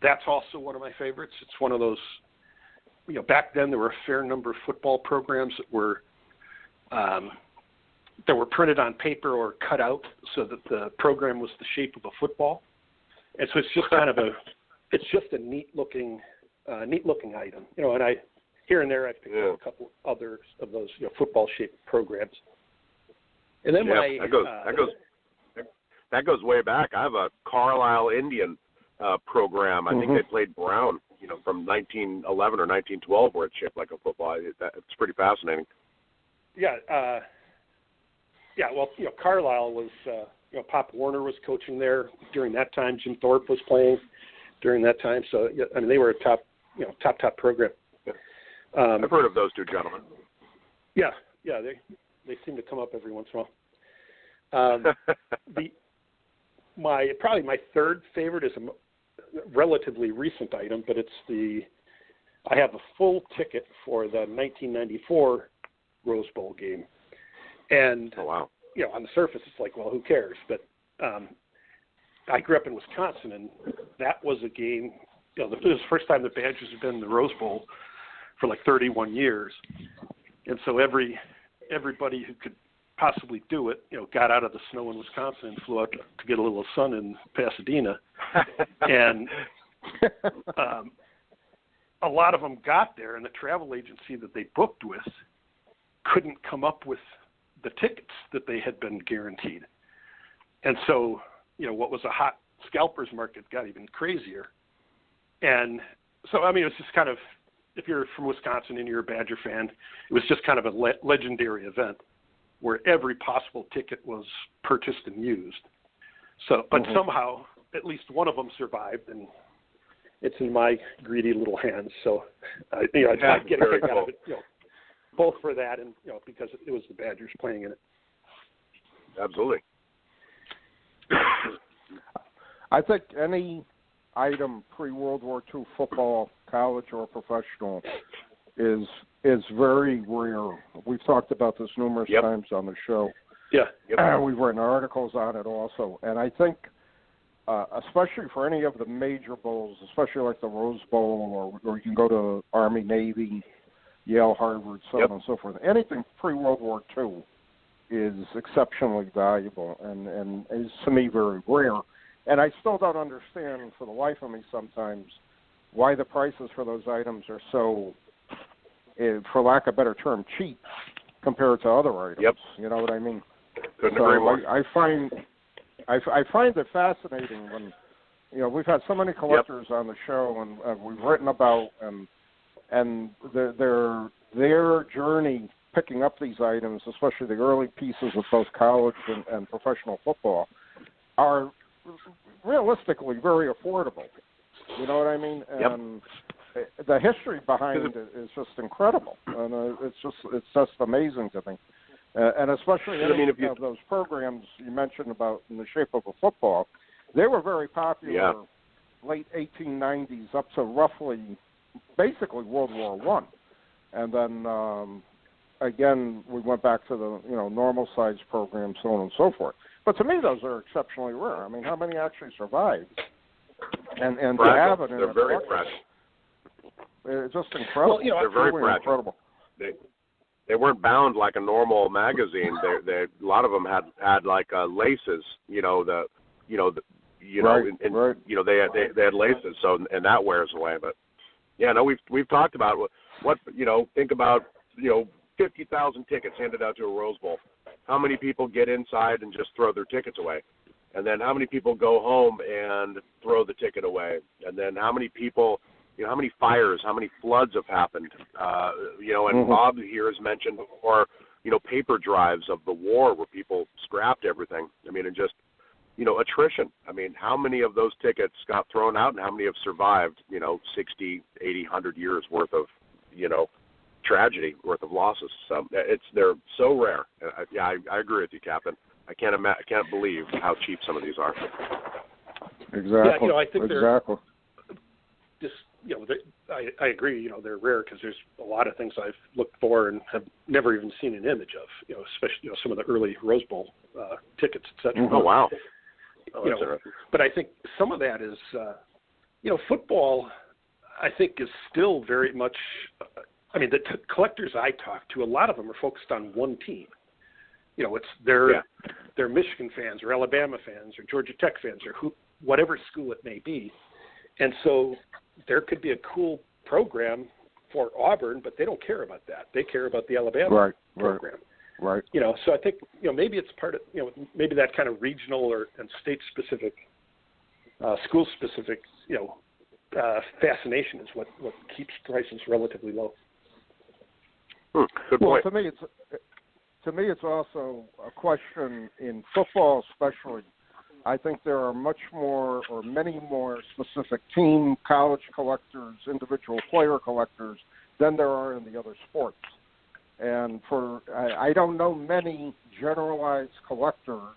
that's also one of my favorites. It's one of those, back then there were a fair number of football programs that were printed on paper or cut out so that the program was the shape of a football. And so it's just kind of a neat looking item, you know. And here and there I've picked up a couple others of those, you know, football shaped programs. And then that goes way back. I have a Carlisle Indian program. I think they played Brown, you know, from 1911 or 1912, where it's shaped like a football. It's pretty fascinating. Yeah. Well, you know, Carlisle was, you know, Pop Warner was coaching there during that time. Jim Thorpe was playing during that time. So, I mean, they were a top program. I've heard of those two gentlemen. Yeah, they seem to come up every once in a while. Probably my third favorite is a relatively recent item, but I have a full ticket for the 1994 Rose Bowl game. And, you know, on the surface, it's like, well, who cares? But I grew up in Wisconsin, and that was a game, you know, it was the first time the Badgers had been in the Rose Bowl for like 31 years. And so everybody who could possibly do it, you know, got out of the snow in Wisconsin and flew out to get a little sun in Pasadena. And a lot of them got there, and the travel agency that they booked with couldn't come up with the tickets that they had been guaranteed. And so, you know, what was a hot scalpers market got even crazier. And so, I mean, it was just kind of, if you're from Wisconsin and you're a Badger fan, it was just kind of a legendary event where every possible ticket was purchased and used. So, but somehow at least one of them survived, and it's in my greedy little hands. So, I get a kick out of it, you know, both for that and, you know, because it was the Badgers playing in it. Absolutely. I think any item pre-World War II football, college or professional, is very rare. We've talked about this numerous times on the show. Yeah. We've written articles on it also. And I think, especially for any of the major bowls, especially like the Rose Bowl, or you can go to Army, Navy, Yale, Harvard, so on and so forth. Anything pre-World War II is exceptionally valuable and is, to me, very rare. And I still don't understand, for the life of me sometimes, why the prices for those items are so, for lack of a better term, cheap compared to other items. You know what I mean? Couldn't agree more. I find it fascinating when, you know, we've had so many collectors on the show, and we've written about and their journey picking up these items, especially the early pieces of both college and professional football, are realistically very affordable. You know what I mean? And the history behind it is just incredible, and it's just amazing to me. And especially of those programs you mentioned about in the shape of a football, they were very popular late 1890s up to roughly basically World War I. And then again, we went back to the normal size programs, so on and so forth. But to me, those are exceptionally rare. I mean, how many actually survived? And to have it in they're very fragile. It's just incredible. Well, they're very fragile. Incredible. They weren't bound like a normal magazine. They a lot of them had like laces. They had laces. So and that wears away. But we've talked about what think about 50,000 tickets handed out to a Rose Bowl. How many people get inside and just throw their tickets away? And then how many people go home and throw the ticket away? And then how many people, how many fires, how many floods have happened? And Bob here has mentioned before, paper drives of the war where people scrapped everything. I mean, and just, attrition. I mean, how many of those tickets got thrown out and how many have survived, 60, 80, 100 years worth of, tragedy, worth of losses. So they're so rare. I agree with you, Captain. I can't believe how cheap some of these are. Exactly. Yeah, I think exactly. They're just, I agree. They're rare because there's a lot of things I've looked for and have never even seen an image of. Especially some of the early Rose Bowl tickets, etc. Oh wow. But I think some of that is, football. I think is still very much. The collectors I talk to, a lot of them are focused on one team. It's they're Michigan fans or Alabama fans or Georgia Tech fans or whatever school it may be. And so there could be a cool program for Auburn, but they don't care about that. They care about the Alabama program. Right. So I think, maybe it's part of, maybe that kind of regional and state-specific, school-specific, fascination is what keeps prices relatively low. Good point. Well, to me, it's also a question in football, especially. I think there are many more specific team, college collectors, individual player collectors than there are in the other sports. And I don't know many generalized collectors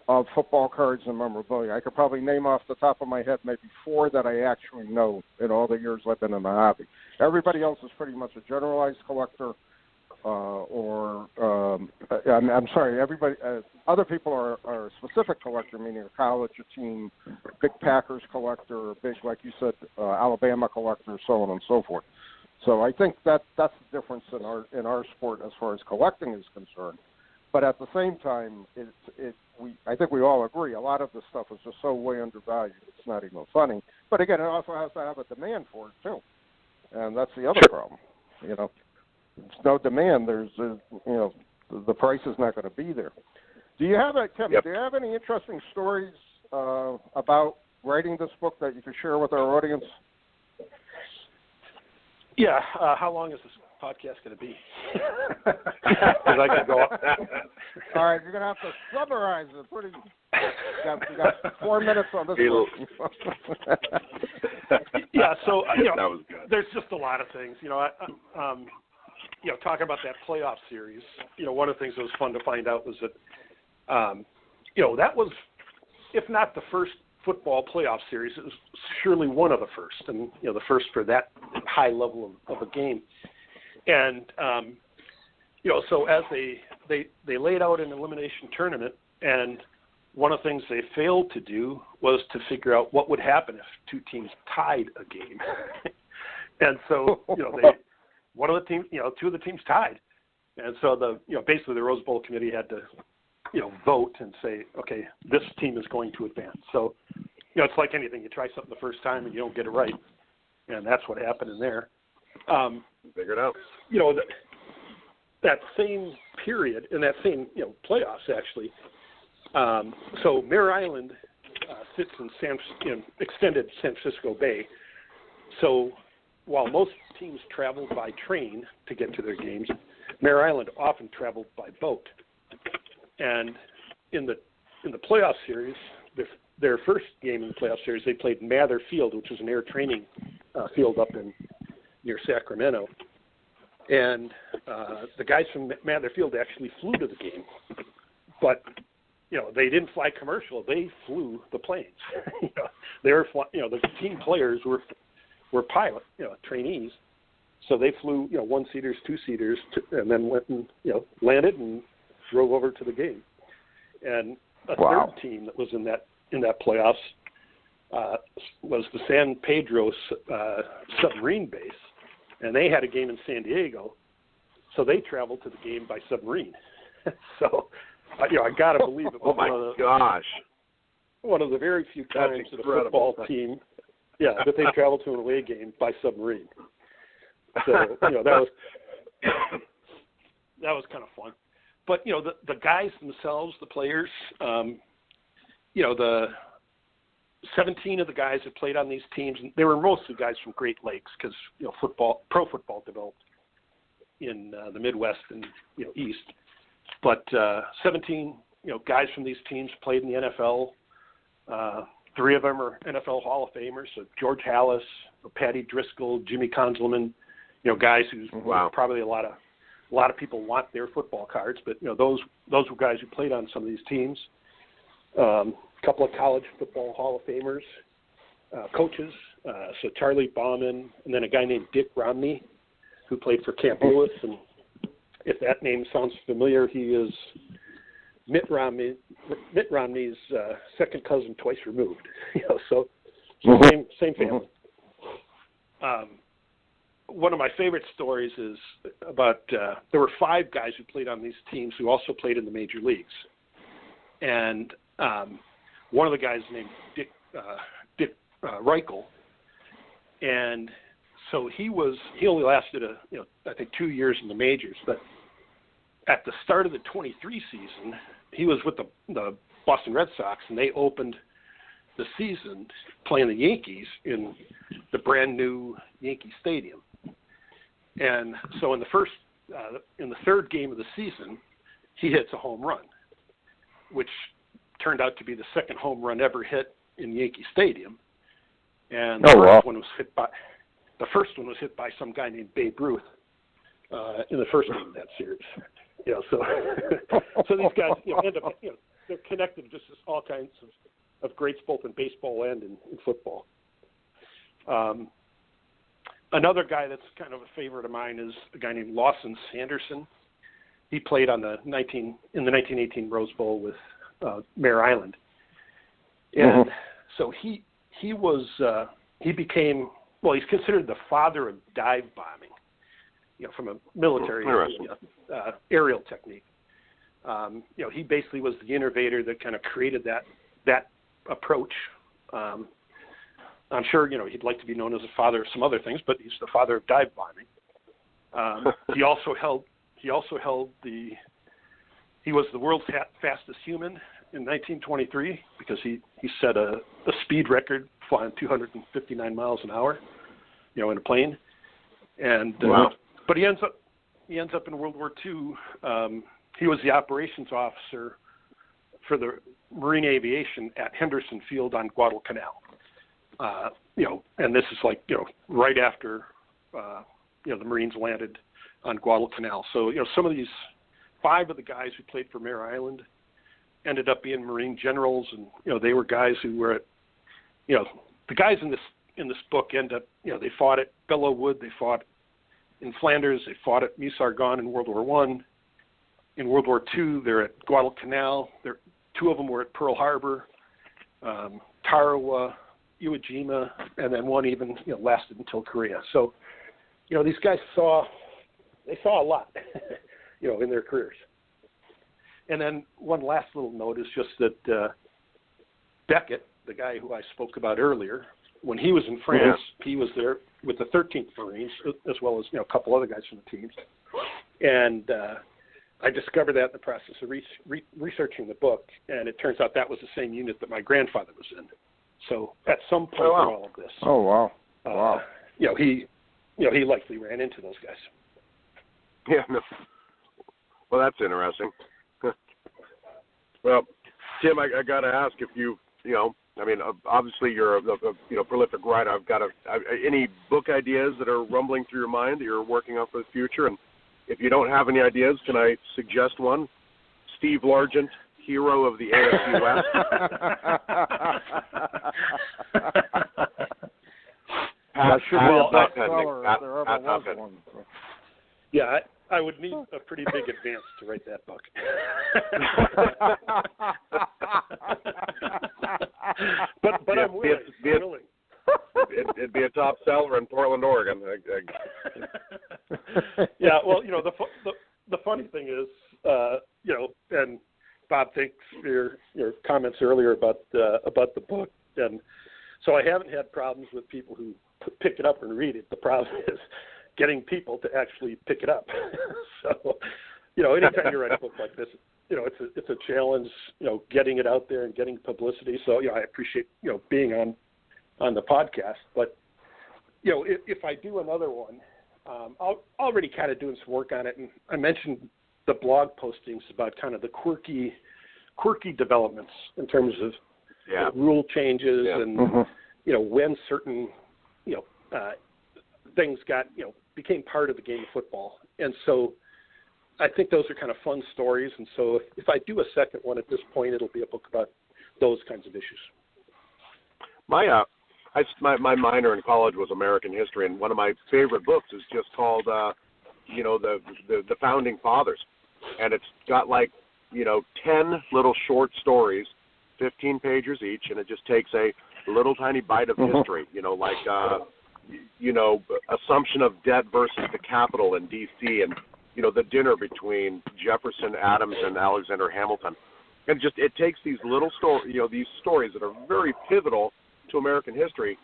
of football cards and memorabilia. I could probably name off the top of my head maybe 4 that I actually know in all the years I've been in the hobby. Everybody else is pretty much a generalized collector, I'm sorry, everybody. Other people are a specific collector, meaning a college, a team, big Packers collector, a big, like you said, Alabama collector, so on and so forth. So I think that's the difference in our sport as far as collecting is concerned. But at the same time, I think we all agree a lot of this stuff is just so way undervalued. It's not even funny. But again, it also has to have a demand for it too, and that's the other problem. There's no demand. The price is not going to be there. Do you have Tim? Yep. Do you have any interesting stories about writing this book that you could share with our audience? Yeah. How long is this podcast going to be? Because I could go up. All right, you're going to have to summarize it. You got 4 minutes on this book. Yeah. So that was good. There's just a lot of things. Talking about that playoff series, one of the things that was fun to find out was that, that was, if not the first football playoff series, it was surely one of the first, and, the first for that high level of a game. And, so as they laid out an elimination tournament, and one of the things they failed to do was to figure out what would happen if 2 teams tied a game. And so, one of the teams, 2 of the teams tied. And so basically the Rose Bowl committee had to, vote and say, okay, this team is going to advance. So, it's like anything. You try something the first time and you don't get it right. And that's what happened in there. Figure it out. That same period, in that same, playoffs actually. So Mare Island sits in extended San Francisco Bay. So while most teams traveled by train to get to their games, Mare Island often traveled by boat. And in the playoff series, their first game in the playoff series, they played Mather Field, which is an air training field up near Sacramento. And the guys from Mather Field actually flew to the game, but they didn't fly commercial. They flew the planes. They were the team players were pilot, trainees. So they flew, 1-seaters, 2-seaters, and then went and, landed and drove over to the game. And a third team that was in that playoffs was the San Pedro submarine base, and they had a game in San Diego, so they traveled to the game by submarine. So, I got to believe it was one of the very few times that a football team, that they traveled to an away game by submarine. So, that was kind of fun. But, the guys themselves, the players, the 17 of the guys that played on these teams, and they were mostly guys from Great Lakes because, pro football developed in the Midwest and, East. But 17, guys from these teams played in the NFL. 3 of them are NFL Hall of Famers. So George Halas, Patty Driscoll, Jimmy Conzelman, guys who probably a lot of people want their football cards. But those were guys who played on some of these teams. A couple of college football Hall of Famers, coaches. So Charlie Bauman, and then a guy named Dick Romney, who played for Camp Lewis. And if that name sounds familiar, he is Mitt Romney's second cousin twice removed. So same family. One of my favorite stories is about there were 5 guys who played on these teams who also played in the major leagues, and one of the guys named Dick Reichel, and so he only lasted I think 2 years in the majors, but at the start of the 23 season, he was with the Boston Red Sox, and they opened the season playing the Yankees in the brand new Yankee Stadium. And so in the third game of the season, he hits a home run, which turned out to be the second home run ever hit in Yankee Stadium. And the first one was hit by some guy named Babe Ruth in the first game of that series. So these guys end up they're connected to just all kinds of greats both in baseball and in football. Another guy that's kind of a favorite of mine is a guy named Lawson Sanderson. He played in the 1918 Rose Bowl with Mare Island, and so he became he's considered the father of dive bombing, from a military aerial technique. He basically was the innovator that kind of created that approach. I'm sure he'd like to be known as the father of some other things, but he's the father of dive bombing. He was the world's fastest human in 1923 because he set a speed record flying 259 miles an hour, in a plane. And but he ends up in World War II. He was the operations officer for the Marine Aviation at Henderson Field on Guadalcanal. And this is right after the Marines landed on Guadalcanal. So some of these 5 of the guys who played for Mare Island ended up being Marine generals, and they were guys who were at the guys in this book end up they fought at Belleau Wood, they fought in Flanders, they fought at Meuse-Argonne in World War I. In World War II, they're at Guadalcanal. 2 of them were at Pearl Harbor, Tarawa, Iwo Jima, and then one even lasted until Korea. So, these guys saw a lot, in their careers. And then one last little note is just that Beckett, the guy who I spoke about earlier, when he was in France, he was there with the 13th Marines, as well as a couple other guys from the teams. And I discovered that in the process of researching the book, and it turns out that was the same unit that my grandfather was in. So at some point in all of this, he likely ran into those guys. Yeah. No. Well, that's interesting. Well, Tim, I got to ask if obviously you're a prolific writer. I've got any book ideas that are rumbling through your mind that you're working on for the future? And if you don't have any ideas, can I suggest one? Steve Largent, Hero of the AFC West. That should be a Pat bestseller if there ever was one. Yeah, I would need a pretty big advance to write that book. but I'm willing. It'd be a top seller in Portland, Oregon. Yeah, well, the funny thing is, and Bob, thanks for your comments earlier about the book, and so I haven't had problems with people who pick it up and read it. The problem is getting people to actually pick it up. So, anytime you write a book like this, it's a challenge, getting it out there and getting publicity. So, I appreciate, being on the podcast. But, if I do another one, I'll already kind of doing some work on it. And I mentioned the blog postings about kind of the quirky developments in terms of rule changes and, when certain, things became part of the game of football. And so I think those are kind of fun stories. And so if I do a second one at this point, it'll be a book about those kinds of issues. My minor in college was American history, and one of my favorite books is just called, the Founding Fathers. And it's got 10 little short stories, 15 pages each, and it just takes a little tiny bite of history, assumption of debt versus the Capitol in D.C. and, the dinner between Jefferson, Adams, and Alexander Hamilton. And just it takes these little these stories that are very pivotal to American history,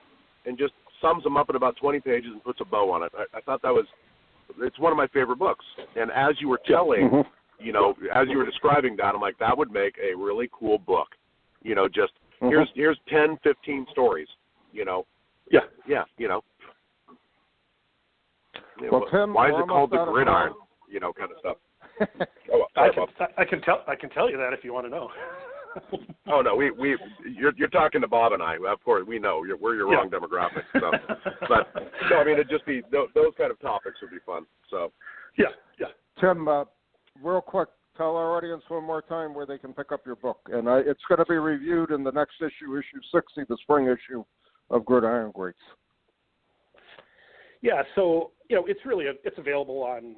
and just sums them up in about 20 pages and puts a bow on it. I thought it's one of my favorite books. And as you were telling, as you were describing that, I'm like, that would make a really cool book. Just here's 10, 15 stories. Yeah. Well, Tim, why is it called the Gridiron? Kind of stuff. I can tell you that if you want to know. Oh no, you're talking to Bob and I. Of course, we know we're your wrong demographic. So, but no, I mean it'd just be those kind of topics would be fun. So, yeah. Tim, real quick, tell our audience one more time where they can pick up your book, and it's going to be reviewed in the next issue 60, the spring issue of Gridiron Greats. Yeah, so it's available on.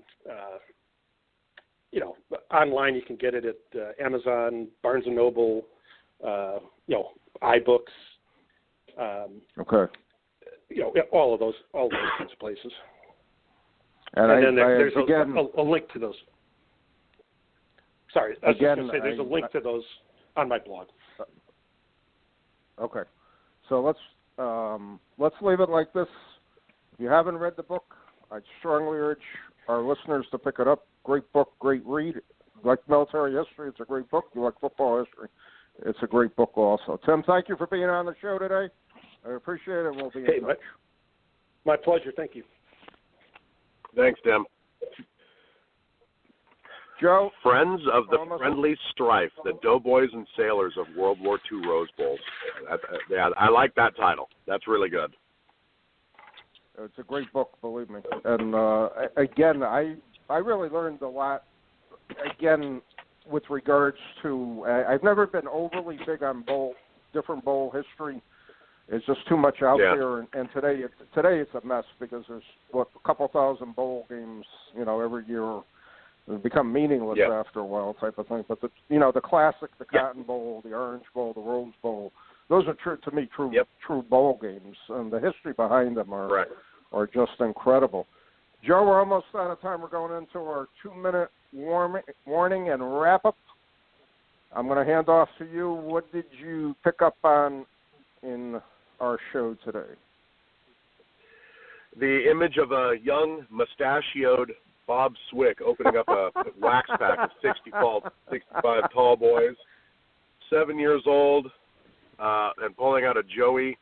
Online you can get it at Amazon, Barnes & Noble, iBooks. Okay. All of those kinds of places. And then there's a link to those. Sorry, I was just going to say there's a link to those on my blog. Okay. So let's leave it like this. If you haven't read the book, I'd strongly urge our listeners to pick it up. Great book, great read. You like military history, it's a great book. You like football history, it's a great book also. Tim, thank you for being on the show today. I appreciate it. We'll be in touch. My pleasure. Thank you. Thanks, Tim. Joe? Friends of the Friendly Strife, the Doughboys and Sailors of World War II Rose Bowls. I like that title. That's really good. It's a great book, believe me. And, again, I really learned a lot, again, with regards to I've never been overly big on different bowl history. It's just too much out there. And today it's a mess because there's, a couple thousand bowl games, every year. They become meaningless after a while type of thing. But, the classic, the Cotton Bowl, the Orange Bowl, the Rose Bowl, those are, true bowl games. And the history behind them are just incredible. Joe, we're almost out of time. We're going into our 2-minute warning and wrap-up. I'm going to hand off to you. What did you pick up on in our show today? The image of a young, mustachioed Bob Swick opening up a wax pack of 65 tall boys, 7 years old, and pulling out a Joey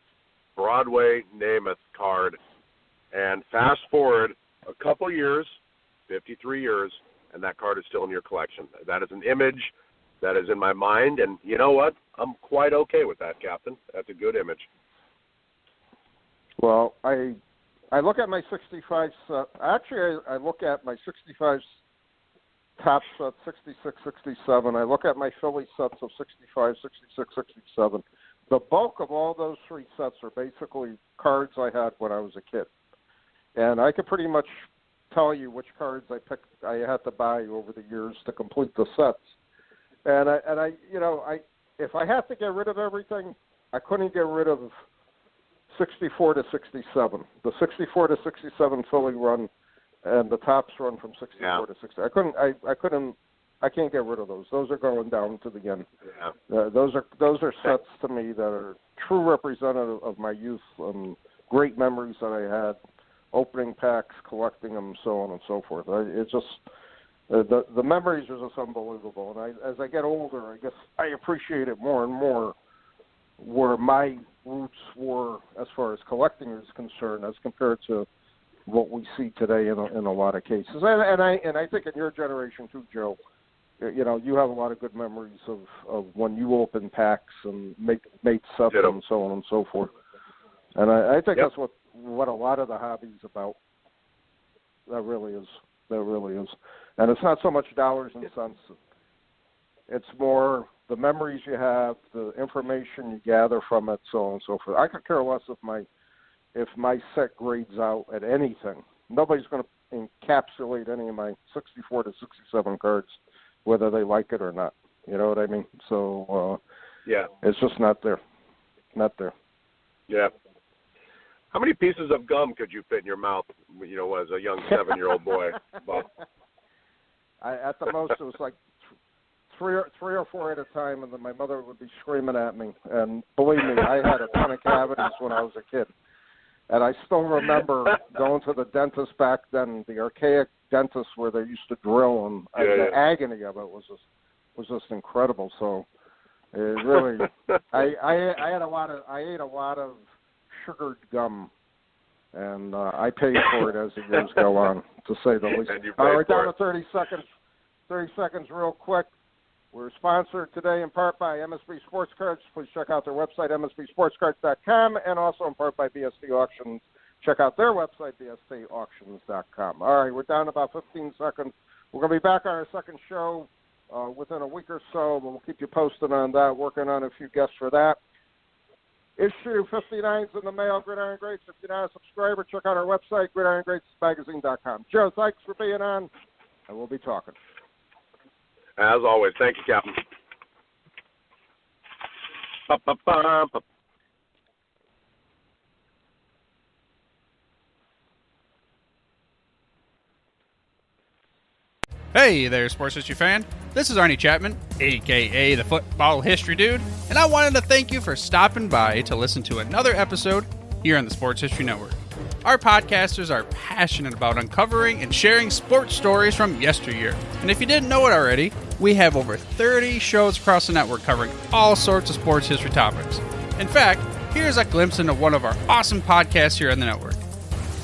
Broadway Namath card. And fast forward a couple years, 53 years, and that card is still in your collection. That is an image that is in my mind, and you know what? I'm quite okay with that, Captain. That's a good image. Well, I look at my 65 set. Actually, I look at my 65 top set, 66, 67. I look at my Philly sets of 65, 66, 67. The bulk of all those three sets are basically cards I had when I was a kid. And I could pretty much tell you which cards I had to buy over the years to complete the sets. And I if I had to get rid of everything, I couldn't get rid of 64 to 67. The 64 to 67 Philly run and the Topps run from 64 to 60. I can't get rid of those. Those are going down to the end. Yeah. Those are sets to me that are true representative of my youth and great memories that I had. Opening packs, collecting them, so on and so forth. It's just the memories are just unbelievable. And as I get older, I guess I appreciate it more and more. Where my roots were as far as collecting is concerned, as compared to what we see today in a lot of cases. And I think in your generation too, Joe. You have a lot of good memories of when you opened packs and made stuff and so on and so forth. And I think that's what a lot of the hobby's about. That really is. And it's not so much dollars and cents. It's more the memories you have, the information you gather from it, so on and so forth. I could care less if my set grades out at anything. Nobody's going to encapsulate any of my 64 to 67 cards, whether they like it or not. You know what I mean? So, it's just not there. Not there. Yeah. How many pieces of gum could you fit in your mouth, as a young 7-year-old boy, Bob? At the most, it was like three or four at a time, and then my mother would be screaming at me. And believe me, I had a ton of cavities when I was a kid. And I still remember going to the dentist back then, the archaic dentist where they used to drill, and the agony of it was just incredible. So it really, I ate a lot of sugared gum, and I paid for it as the years go on, to say the least. All right, down to 30 seconds. 30 seconds real quick. We're sponsored today in part by MSB Sports Cards. Please check out their website, msbsportscards.com, and also in part by BST Auctions. Check out their website, bstauctions.com. All right, we're down to about 15 seconds. We're going to be back on our second show within a week or so, but we'll keep you posted on that, working on a few guests for that. Issue 59's in the mail, Gridiron Greats. If you're not a subscriber, check out our website, gridirongreatsmagazine.com. Joe, thanks for being on, and we'll be talking. As always, thank you, Captain. Hey there, sports history fan. This is Arnie Chapman, a.k.a. the Football History Dude, and I wanted to thank you for stopping by to listen to another episode here on the Sports History Network. Our podcasters are passionate about uncovering and sharing sports stories from yesteryear. And if you didn't know it already, we have over 30 shows across the network covering all sorts of sports history topics. In fact, here's a glimpse into one of our awesome podcasts here on the network.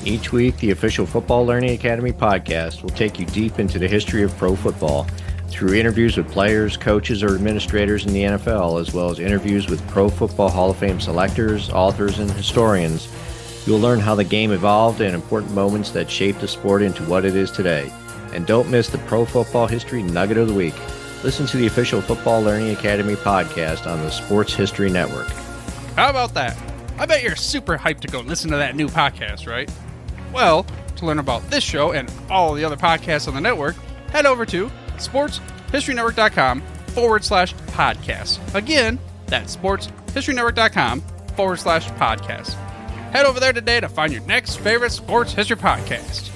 Each week, the official Football Learning Academy podcast will take you deep into the history of pro football through interviews with players, coaches, or administrators in the NFL, as well as interviews with Pro Football Hall of Fame selectors, authors, and historians. You'll learn how the game evolved and important moments that shaped the sport into what it is today. And don't miss the Pro Football History Nugget of the Week. Listen to the official Football Learning Academy podcast on the Sports History Network. How about that? I bet you're super hyped to go listen to that new podcast, right? Well, to learn about this show and all the other podcasts on the network, head over to sportshistorynetwork.com/podcast. Again, that's sportshistorynetwork.com/podcast. Head over there today to find your next favorite sports history podcast.